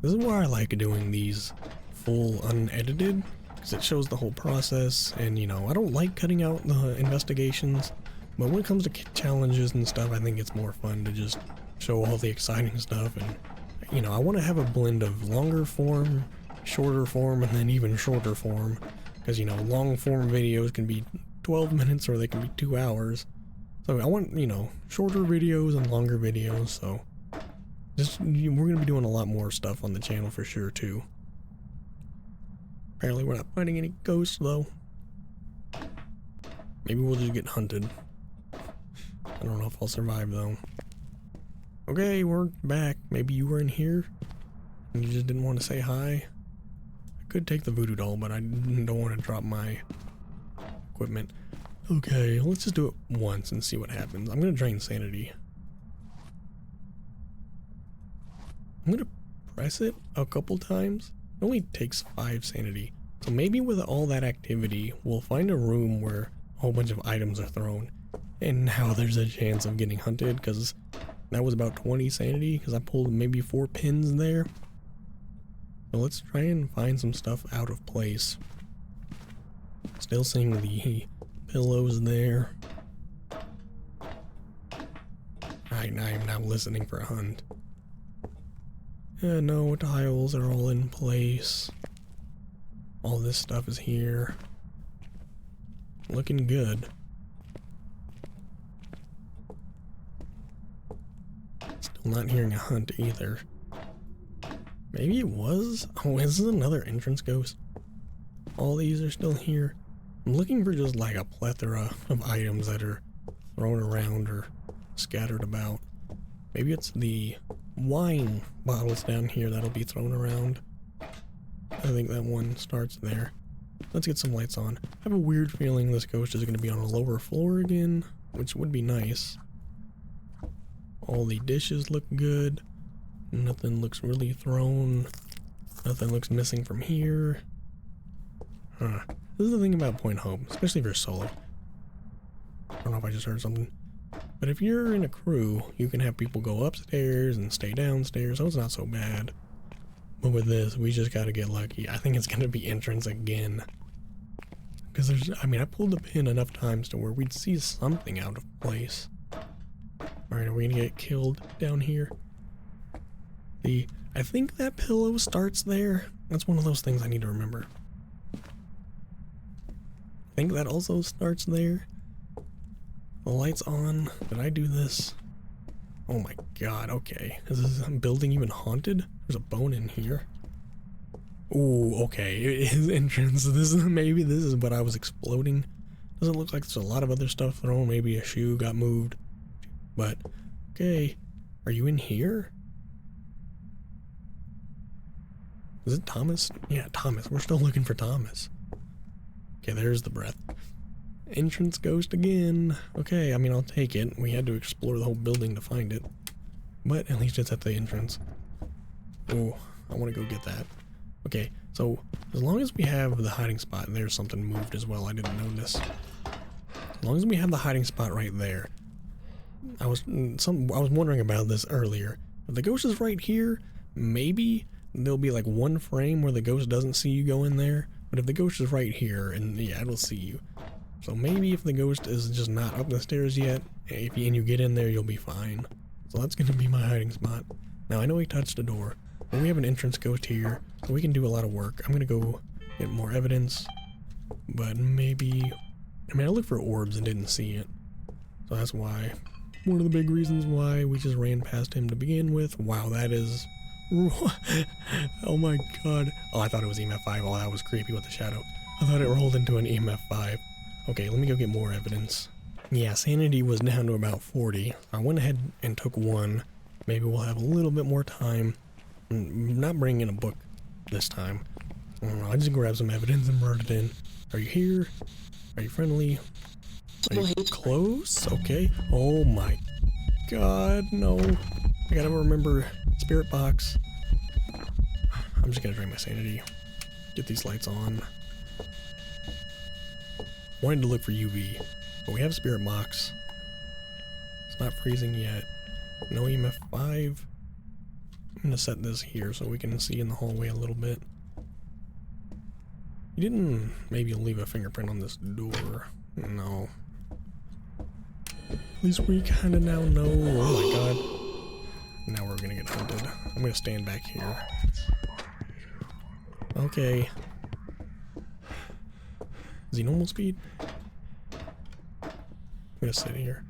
This is why I like doing these full unedited, because it shows the whole process, and you know, I don't like cutting out the investigations, but when it comes to challenges and stuff, I think it's more fun to just show all the exciting stuff. And you know, I want to have a blend of longer form, shorter form, and then even shorter form, because you know, long form videos can be 12 minutes or they can be 2 hours. So I want, you know, shorter videos and longer videos, so just, we're going to be doing a lot more stuff on the channel for sure too. Apparently we're not finding any ghosts though. Maybe we'll just get hunted. I don't know if I'll survive though. Okay, we're back. Maybe you were in here and you just didn't want to say hi. I could take the voodoo doll, but I don't want to drop my equipment. Okay, let's just do it once and see what happens. I'm gonna drain sanity. I'm gonna press it a couple times. It only takes 5 sanity. So maybe with all that activity, we'll find a room where a whole bunch of items are thrown. And now there's a chance of getting hunted, because that was about 20 sanity, because I pulled maybe 4 pins there. So let's try and find some stuff out of place. Still seeing the pillows there. I am now listening for a hunt. No, tiles are all in place. All this stuff is here. Looking good. Still not hearing a hunt either. Maybe it was? Oh, is this another entrance ghost? All these are still here. I'm looking for just like a plethora of items that are thrown around or scattered about. Maybe it's the wine bottles down here that'll be thrown around. I think that one starts there. Let's get some lights on. I have a weird feeling this ghost is going to be on a lower floor again, which would be nice. All the dishes look good. Nothing looks really thrown. Nothing looks missing from here. Huh. This is the thing about Point Hope, especially if you're solo. I don't know if I just heard something. But if you're in a crew, you can have people go upstairs and stay downstairs, so it's not so bad. But with this, we just gotta get lucky. I think it's gonna be entrance again. Because I pulled the pin enough times to where we'd see something out of place. Alright, are we gonna get killed down here? I think that pillow starts there. That's one of those things I need to remember. I think that also starts there. The light's on. Did I do this? Oh my god, okay. Is this building even haunted? There's a bone in here. Ooh, okay. It is entrance. Maybe this is what I was exploding. Doesn't look like there's a lot of other stuff thrown. Maybe a shoe got moved. But, okay. Are you in here? Is it Thomas? Yeah, Thomas. We're still looking for Thomas. Okay, there's the breath. Entrance ghost again. Okay, I mean, I'll take it. We had to explore the whole building to find it. But at least it's at the entrance. Oh, I want to go get that. Okay, so as long as we have the hiding spot, there's something moved as well. I didn't notice. As long as we have the hiding spot right there. I was wondering about this earlier. If the ghost is right here, maybe there'll be like one frame where the ghost doesn't see you go in there. But if the ghost is right here, and yeah, it'll see you. So maybe if the ghost is just not up the stairs yet, and you get in there, you'll be fine. So that's going to be my hiding spot. Now, I know he touched the door, but we have an entrance ghost here, so we can do a lot of work. I'm going to go get more evidence, but maybe... I mean, I looked for orbs and didn't see it. So that's why. One of the big reasons why we just ran past him to begin with. Wow, that is... oh my god. Oh, I thought it was EMF 5. Oh, that was creepy with the shadow. I thought it rolled into an EMF 5. Okay, let me go get more evidence. Yeah, sanity was down to about 40. I went ahead and took one. Maybe we'll have a little bit more time. I'm not bringing in a book this time. I don't know, I just grabbed some evidence and brought it in. Are you here? Are you friendly? Are you close? Okay. Oh my god, no. I gotta remember spirit box. I'm just gonna drain my sanity. Get these lights on. Wanted to look for UV, but we have spirit box. It's not freezing yet. No EMF 5. I'm gonna set this here so we can see in the hallway a little bit. You didn't maybe leave a fingerprint on this door. No. At least we kinda now know. Oh my god. Now we're gonna get hunted. I'm gonna stand back here. Okay. Is he normal speed? I'm gonna sit here.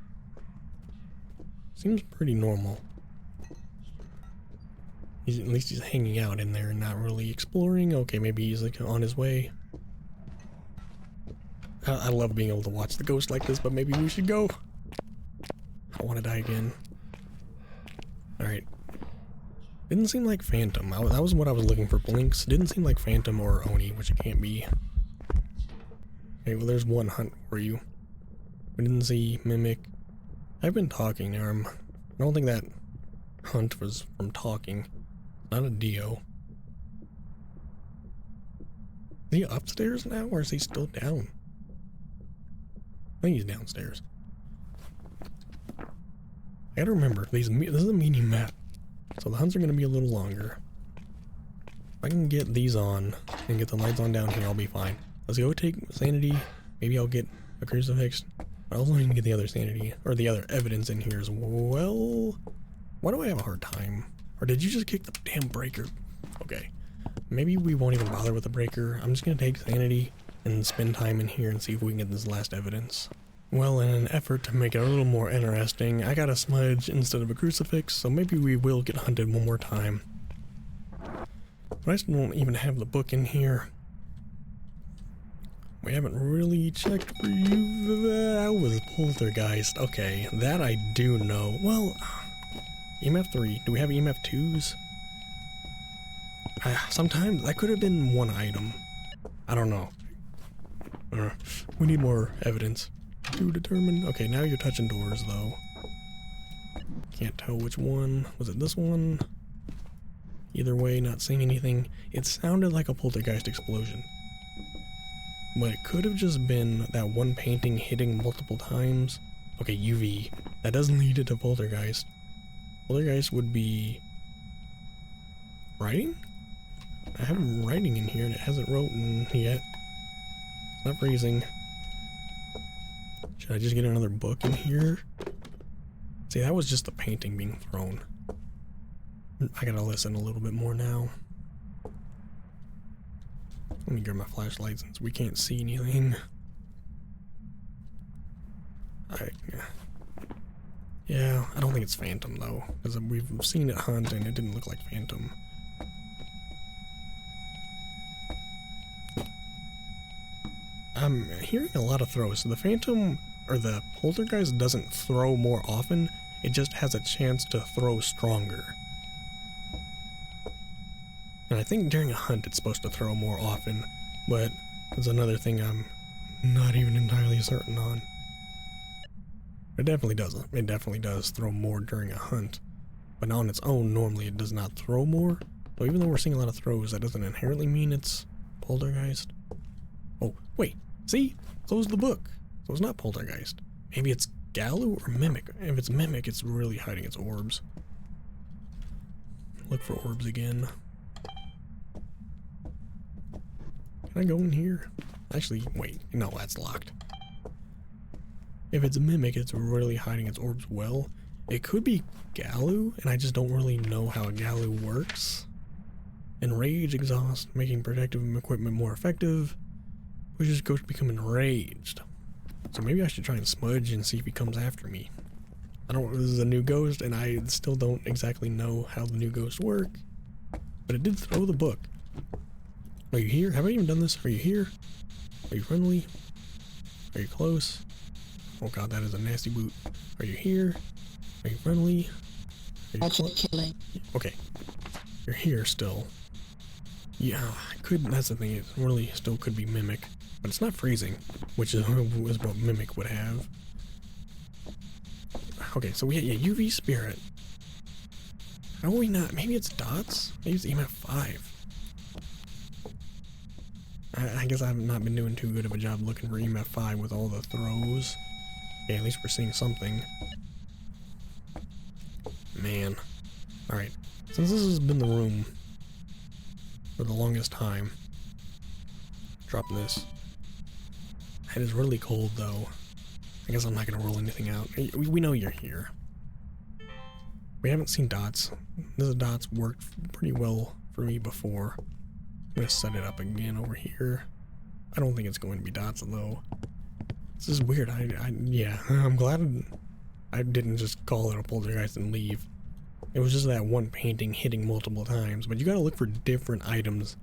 Seems pretty normal. At least he's hanging out in there and not really exploring. Okay, maybe he's like on his way. I love being able to watch the ghost like this, but maybe we should go. I want to die again. Alright. Didn't seem like Phantom. That was what I was looking for. Blinks. Didn't seem like Phantom or Oni, which it can't be. Okay, well there's one hunt for you. We didn't see Mimic. I've been talking to him. I don't think that hunt was from talking. Not a Dio. Is he upstairs now, or is he still down? I think he's downstairs. I gotta remember, this is a mini map, so the hunts are gonna be a little longer. If I can get these on and get the lights on down here, I'll be fine. Let's go take sanity. Maybe I'll get a crucifix. I also need to get the other sanity, or the other evidence in here as well. Why do I have a hard time? Or did you just kick the damn breaker? Okay. Maybe we won't even bother with the breaker. I'm just gonna take sanity and spend time in here and see if we can get this last evidence. Well, in an effort to make it a little more interesting, I got a smudge instead of a crucifix, so maybe we will get hunted one more time. But I still don't even have the book in here. We haven't really checked for you. That was poltergeist. Okay, that I do know. Well, EMF 3. Do we have EMF 2s? Sometimes that could have been one item. I don't know. We need more evidence to determine. Okay, now you're touching doors though. Can't tell which one. Was it this one? Either way, not seeing anything. It sounded like a poltergeist explosion. But it could have just been that one painting hitting multiple times. Okay, UV. That doesn't lead it to poltergeist. Poltergeist would be... writing? I have writing in here and it hasn't written yet. It's not freezing. Should I just get another book in here? See, that was just the painting being thrown. I gotta listen a little bit more now. Let me grab my flashlight since we can't see anything. Yeah, I don't think it's Phantom though, because we've seen it hunt and it didn't look like Phantom. I'm hearing a lot of throws. So the Phantom or the poltergeist doesn't throw more often, it just has a chance to throw stronger. And I think during a hunt it's supposed to throw more often, but that's another thing I'm not even entirely certain on. It definitely does. It definitely does throw more during a hunt, but on its own normally it does not throw more. So even though we're seeing a lot of throws, that doesn't inherently mean it's poltergeist. Oh, wait. See? Close the book. So it's not poltergeist. Maybe it's Galu or Mimic. If it's Mimic, it's really hiding its orbs. Look for orbs again. Can I go in here? Actually, wait. No, that's locked. If it's a Mimic, it's really hiding its orbs well. It could be Galu, and I just don't really know how a Galu works. Enrage, exhaust, making protective equipment more effective. Pushes ghost to become enraged. So maybe I should try and smudge and see if he comes after me. I don't know, this is a new ghost, and I still don't exactly know how the new ghosts work. But it did throw the book. Are you here? Have I even done this? Are you here? Are you friendly? Are you close? Oh god, that is a nasty boot. Are you here? Are you friendly? Are you killing? Okay. You're here still. Yeah, that's the thing, it really still could be Mimic. But it's not freezing, which is what Mimic would have. Okay, so we had UV Spirit. How are we not? Maybe it's dots? Maybe it's EMF 5. I guess I've not been doing too good of a job looking for EMF 5 with all the throws. Okay, at least we're seeing something. Man. Alright, since this has been the room for the longest time, drop this. It is really cold though. I guess I'm not gonna roll anything out. We know you're here. We haven't seen dots. This dots worked pretty well for me before. I'm gonna set it up again over here. I don't think it's going to be dots though. This is weird. Yeah, I'm glad I didn't just call it a poltergeist and leave. It was just that one painting hitting multiple times, but you gotta look for different items.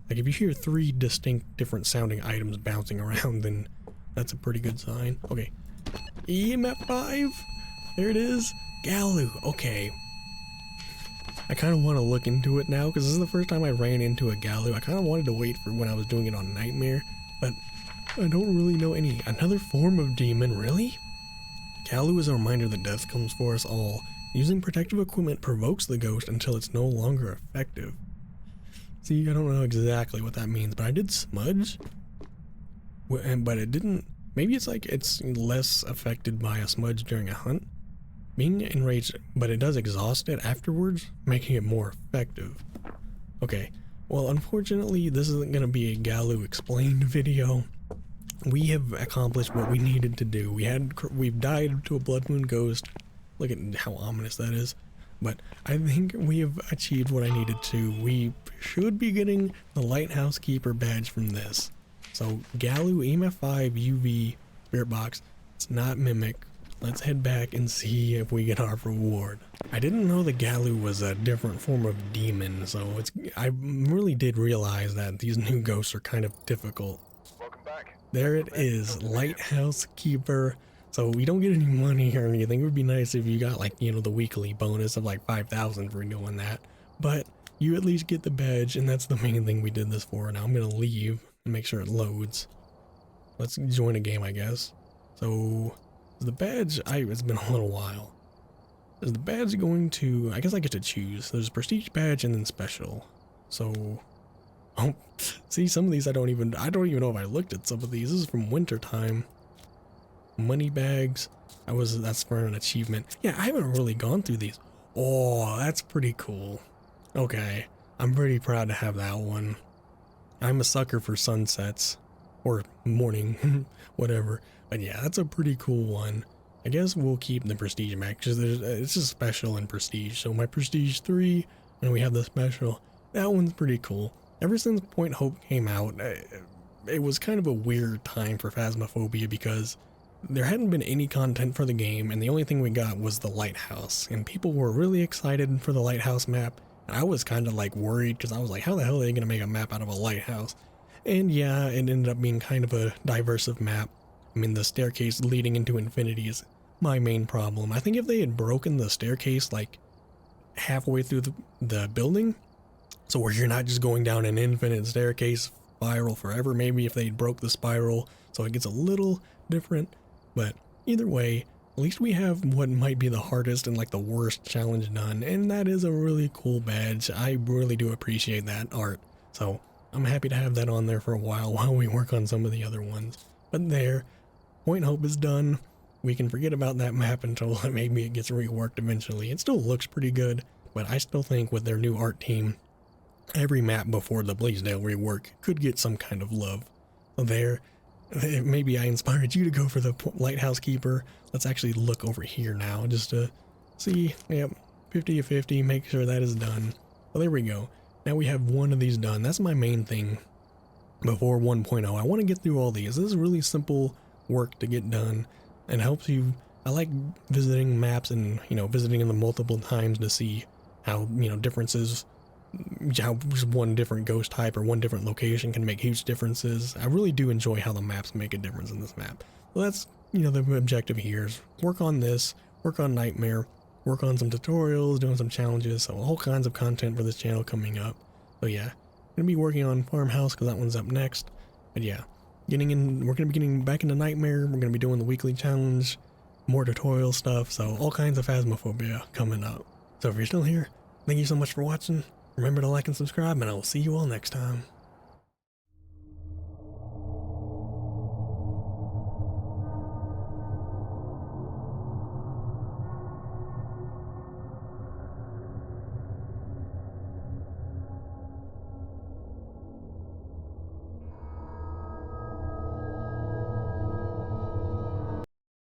Like if you hear 3 distinct different sounding items bouncing around, then that's a pretty good sign. Okay. EMF 5? There it is. Galu. Okay. I kind of want to look into it now, because this is the first time I ran into a Galu. I kind of wanted to wait for when I was doing it on Nightmare, but I don't really know any. Another form of demon, really? Galu is a reminder that death comes for us all. Using protective equipment provokes the ghost until it's no longer effective. See, I don't know exactly what that means, but I did smudge. But it didn't... Maybe it's like it's less affected by a smudge during a hunt. Being enraged, but it does exhaust it afterwards, making it more effective. Okay, well unfortunately this isn't going to be a Galu explained video. We have accomplished what we needed to do. We've died to a blood moon ghost. Look at how ominous that is. But I think we have achieved what I needed to. We should be getting the Lighthouse Keeper badge from this. So Galu, EMF 5, UV, Spirit Box. It's not Mimic. Let's head back and see if we get our reward. I didn't know the Galu was a different form of demon, so I really did realize that these new ghosts are kind of difficult. Welcome back. There it is, Lighthouse Keeper. So we don't get any money or anything. It would be nice if you got like, the weekly bonus of like 5,000 for doing that. But you at least get the badge, and that's the main thing we did this for. Now I'm gonna leave and make sure it loads. Let's join a game, I guess. So the badge, it's been a little while. Is the badge going to, I guess I get to choose. There's prestige badge and then special. So, oh, see, some of these I don't even know if I looked at some of these. This is from winter time. Money bags. That's for an achievement. Yeah, I haven't really gone through these. Oh, that's pretty cool. Okay, I'm pretty proud to have that one. I'm a sucker for sunsets. Or morning, whatever. But yeah, that's a pretty cool one. I guess we'll keep the prestige back because it's just special and prestige. So my prestige 3, and we have the special. That one's pretty cool. Ever since Point Hope came out, it was kind of a weird time for Phasmophobia because there hadn't been any content for the game, and the only thing we got was the lighthouse. And people were really excited for the lighthouse map, and I was kind of like worried because I was like, how the hell are they going to make a map out of a lighthouse? And yeah, it ended up being kind of a diversive map. I mean, the staircase leading into infinity is my main problem. I think if they had broken the staircase like halfway through the building, so where you're not just going down an infinite staircase spiral forever, maybe if they broke the spiral so it gets a little different. But either way, at least we have what might be the hardest and like the worst challenge done, and that is a really cool badge. I really do appreciate that art. So I'm happy to have that on there for a while we work on some of the other ones. But there, Point Hope is done. We can forget about that map until maybe it gets reworked eventually. It still looks pretty good, but I still think with their new art team, every map before the Blaisdell rework could get some kind of love. So there, maybe I inspired you to go for the Lighthouse Keeper. Let's actually look over here now just to see. Yep, 50 of 50, make sure that is done. Well, there we go. Now we have one of these done. That's my main thing before 1.0. I want to get through all these. This is really simple work to get done and helps you. I like visiting maps and, visiting them multiple times to see how, differences, how one different ghost type or one different location can make huge differences. I really do enjoy how the maps make a difference in this map. So that's, the objective here is work on this, work on Nightmare, work on some tutorials, doing some challenges, so all kinds of content for this channel coming up. So yeah, gonna be working on Farmhouse because that one's up next. But yeah, we're gonna be getting back into Nightmare. We're gonna be doing the weekly challenge, more tutorial stuff, so all kinds of Phasmophobia coming up. So if you're still here, thank you so much for watching. Remember to like and subscribe, and I will see you all next time.